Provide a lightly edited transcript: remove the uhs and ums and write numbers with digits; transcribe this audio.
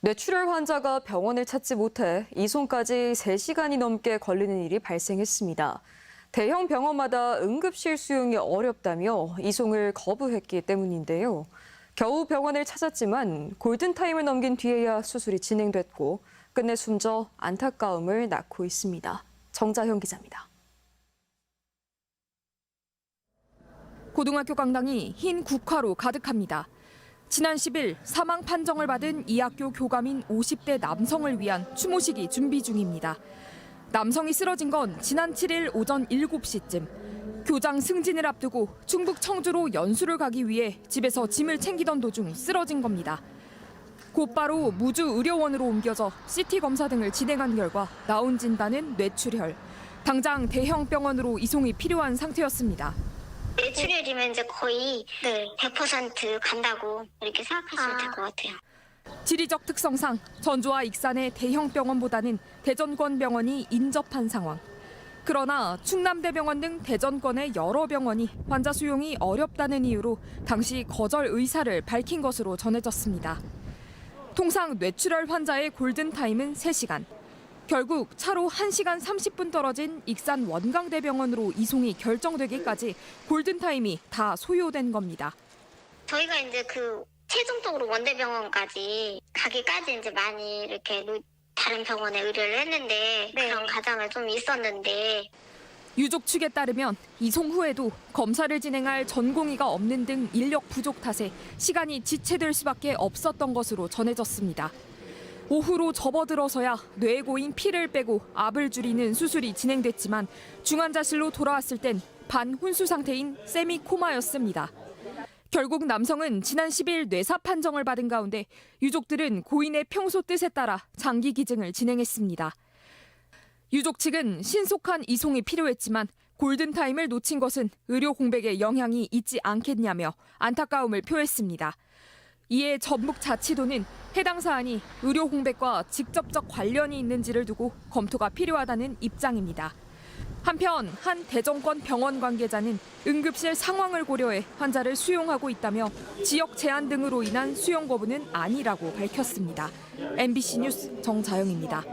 뇌출혈 환자가 병원을 찾지 못해 이송까지 3시간이 넘게 걸리는 일이 발생했습니다. 대형 병원마다 응급실 수용이 어렵다며 이송을 거부했기 때문인데요. 겨우 병원을 찾았지만 골든타임을 넘긴 뒤에야 수술이 진행됐고 끝내 숨져 안타까움을 낳고 있습니다. 정자현 기자입니다. 고등학교 강당이 흰 국화로 가득합니다. 지난 10일 사망 판정을 받은 이 학교 교감인 50대 남성을 위한 추모식이 준비 중입니다. 남성이 쓰러진 건 지난 7일 오전 7시쯤. 교장 승진을 앞두고 충북 청주로 연수를 가기 위해 집에서 짐을 챙기던 도중 쓰러진 겁니다. 곧바로 무주의료원으로 옮겨져 CT 검사 등을 진행한 결과 나온 진단은 뇌출혈. 당장 대형 병원으로 이송이 필요한 상태였습니다. 뇌출혈이면 이제 거의 100% 간다고 이렇게 생각하시면 될 것 같아요. 지리적 특성상 전주와 익산의 대형 병원보다는 대전권 병원이 인접한 상황. 그러나 충남대병원 등 대전권의 여러 병원이 환자 수용이 어렵다는 이유로 당시 거절 의사를 밝힌 것으로 전해졌습니다. 통상 뇌출혈 환자의 골든타임은 3시간. 결국 차로 1시간 30분 떨어진 익산 원광대병원으로 이송이 결정되기까지 골든타임이 다 소요된 겁니다. 저희가 이제 최종적으로 원대병원까지 가기까지 이제 많이 이렇게 다른 병원에 의뢰를 했는데 그런 과정이 좀 있었는데 유족 측에 따르면 이송 후에도 검사를 진행할 전공의가 없는 등 인력 부족 탓에 시간이 지체될 수밖에 없었던 것으로 전해졌습니다. 오후로 접어들어서야 뇌에 고인 피를 빼고 압을 줄이는 수술이 진행됐지만 중환자실로 돌아왔을 땐 반훈수 상태인 세미코마였습니다. 결국 남성은 지난 10일 뇌사 판정을 받은 가운데 유족들은 고인의 평소 뜻에 따라 장기 기증을 진행했습니다. 유족 측은 신속한 이송이 필요했지만 골든타임을 놓친 것은 의료 공백에 영향이 있지 않겠냐며 안타까움을 표했습니다. 이에 전북자치도는 해당 사안이 의료 공백과 직접적 관련이 있는지를 두고 검토가 필요하다는 입장입니다. 한편 한 대전권 병원 관계자는 응급실 상황을 고려해 환자를 수용하고 있다며 지역 제한 등으로 인한 수용 거부는 아니라고 밝혔습니다. MBC 뉴스 정자영입니다.